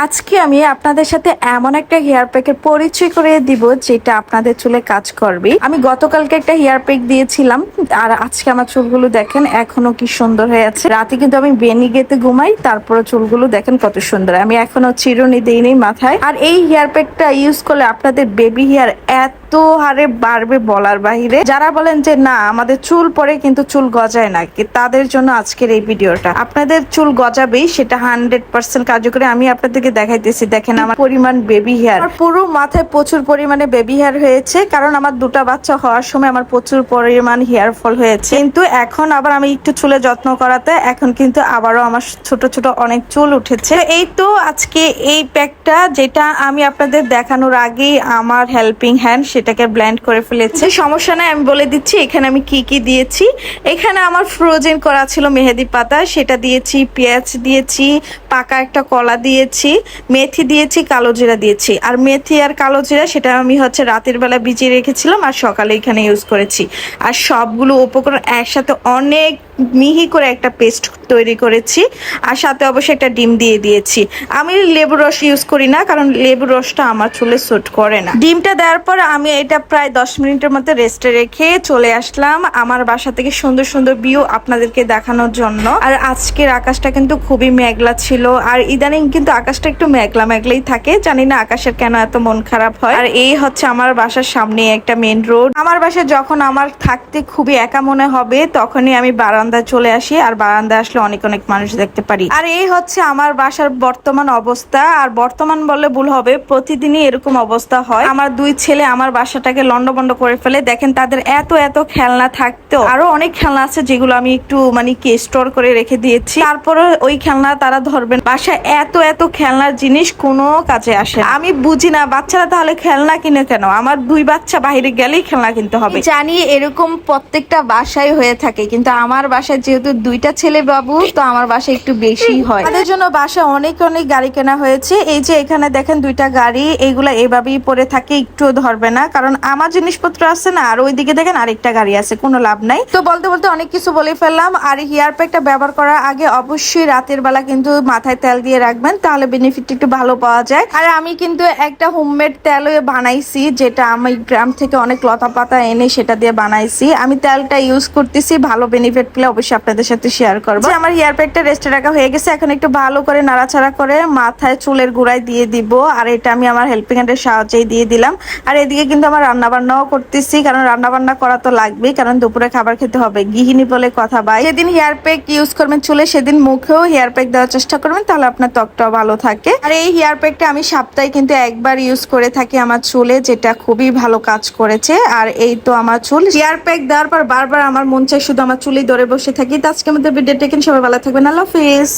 আজকে আমি আপনাদের সাথে এমন একটা হেয়ার প্যাকের পরিচয় করে দিব যেটা আপনাদের চুলে কাজ করবে। আমি গতকালকে একটা হেয়ার প্যাক দিয়েছিলাম আর আজকে আমার চুলগুলো দেখেন এখনো কি সুন্দর হয়ে আছে। রাতে কিন্তু আমি বেনি গেতে ঘুমাই, তারপরে চুলগুলো দেখেন কত সুন্দর। আমি এখনো চিরুনি দিইনি মাথায়। আর এই হেয়ার প্যাকটা ইউজ করলে আপনাদের বেবি হেয়ার এত হারে বাড়বে বলার বাহিরে। যারা বলেন যে না আমাদের চুল পরে কিন্তু চুল গজায় না, তাদের জন্য আজকের এই ভিডিওটা। আপনাদের চুল গজাবেই, সেটা 100% কার্যকরী। আমি আপনাদেরকে দেখাইতেছি, দেখেন আমার পরিমাণ বেবি হেয়ার। পুরো মাথায় প্রচুর পরিমাণে বেবি হেয়ার হয়েছে, কারণ আমার দুটা বাচ্চা হওয়ার সময় আমার প্রচুর পরিমাণ হেয়ার ফল হয়েছে। কিন্তু এখন আবার আমি একটু চুলে যত্ন করাতে এখন কিন্তু আবারও আমার ছোট ছোট অনেক চুল উঠেছে। এই তো আজকে এই প্যাকটা যেটা আমি আপনাদের দেখানোর আগেই আমার হেল্পিং হ্যান্ড সেটাকে ব্লেন্ড করে ফেলেছে। সমস্যা নাই, আমি বলে দিচ্ছি এখানে আমি কি কি দিয়েছি। এখানে আমার ফ্রোজেন করা ছিল মেহেদি পাতা, সেটা দিয়েছি, পেঁয়াজ দিয়েছি, পাকা একটা কলা দিয়েছি, মেথি দিয়েছি, কালো জিরা দিয়েছি। আর মেথি আর কালো জিরা সেটা আমি রাতের বেলা ভিজিয়ে রেখেছিলাম আর সকালে এখানে ইউজ করেছি। আর সবগুলো উপকরণ একসাথে অনেক মিহি করে একটা পেস্ট তৈরি করেছি। আর সাথে অবশ্যই একটা ডিম দিয়ে দিয়েছি। আমি লেবুর রস ইউজ করি না, কারণ লেবুর রসটা আমার চুলে স্যুট করে না। ডিমটা দেওয়ার পর আমি এটা প্রায় 10 মিনিটের মধ্যে রেস্টে রেখে চলে আসলাম আমার বাসা থেকে সুন্দর সুন্দর ভিউ আপনাদেরকে দেখানোর জন্য। আর আজকের আকাশটা কিন্তু খুবই মেঘলা ছিল, আর ইদানিং কিন্তু আকাশটা একটু মেঘলা মেঘলাই থাকে। জানি না আকাশের কেন এত মন খারাপ হয়। আর এই আমার বাসার সামনে একটা মেন রোড। আমার বাসায় যখন আমার থাকতে খুবই একা মনে হবে তখনই আমি বারান্দায় চলে আসি, আর বারান্দায় আসলে অনেক অনেক মানুষ দেখতে পারি। আর এই আমার বাসার বর্তমান অবস্থা। আর বর্তমান বললে ভুল হবে, প্রতিদিনই এরকম অবস্থা হয়। আমার দুই ছেলে আমার বাসাটাকে লন্ডভন্ড করে ফেলে। দেখেন তাদের এত এত খেলনা থাকতেও আরো অনেক খেলনা আছে যেগুলো আমি একটু কি স্টোর করে রেখে দিয়েছি। তারপরে ওই খেলনা তারা ধরবেন। বাসায় এত এত খেলনার জিনিস কোনো কাজে আসে। আমি বুঝি না বাচ্চারা তাহলে খেলনা কিনে কেন? আমার দুই বাচ্চা বাইরে গেলেই খেলনা কিনতে হবে। জানি এরকম প্রত্যেকটা বাসায় হয়ে থাকে, কিন্তু আমার বাসায় যেহেতু দুইটা ছেলে বাবু, তো আমার বাসায় একটু বেশি হয়। তাদের জন্য বাসায় অনেক অনেক গাড়ি কেনা হয়েছে। এই যে এখানে দেখেন দুইটা গাড়ি, এইগুলা এভাবেই পরে থাকে, একটু ধরবে না, কারণ আমার জিনিসপত্র আছে না। আর ওইদিকে দেখেন আরেকটা গাড়ি আছে, কোনো লাভ নাই। তো বলতে বলতে অনেক কিছু বলে ফেললাম। আর হেয়ার প্যাকটা ব্যবহার করার আগে অবশ্যই রাতের বেলা কিন্তু মাথায় তেল দিয়ে রাখবেন, তাহলে বেনিফিট একটু ভালো পাওয়া যায়। আর আমি কিন্তু একটা হোমমেড তেল বানাইছি, যেটা আমি গ্রাম থেকে অনেক লতা পাতা এনে সেটা দিয়ে বানাইছি। আমি তেলটা ইউজ করতেছি, ভালো বেনিফিট পেলে অবশ্যই আপনাদের সাথে শেয়ার করবো। আমার হেয়ার প্যাকটা রেস্টে রাখা হয়ে গেছে, এখন একটু ভালো করে নাড়াচাড়া করে মাথায় চুলের গোড়ায় দিয়ে দিব। আর এটা আমি আমার হেল্পিং হ্যান্ডের সাহায্যেই দিয়ে দিলাম। আর এদিকে কিন্তু আমার রান্না বান্নাও করতেছি, কারণ রান্না বান্না করা তো লাগবেই, কারণ দুপুরে খাবার খেতে হবে। গৃহিণী বলে কথা ভাই। যেদিন হেয়ার প্যাক ইউজ করবেন চুলে, সেদিন মুখেও হেয়ার প্যাক দেওয়ার চেষ্টা করবেন, তাহলে আপনার ত্বকটাও ভালো থাকে। আর এই হেয়ার প্যাকটা আমি সপ্তাহে কিন্তু একবার ইউজ করে থাকি আমার চুলে, যেটা খুবই ভালো কাজ করেছে। আর এই তো আমার চুল হেয়ার প্যাক দেওয়ার পর বারবার আমার মন চাই শুধু আমার চুলেই ধরে বসে থাকি। তো আজকে আমাদের ভিডিওটা সবাই ভালো থাকবেন। আল্লাহ হাফেজ।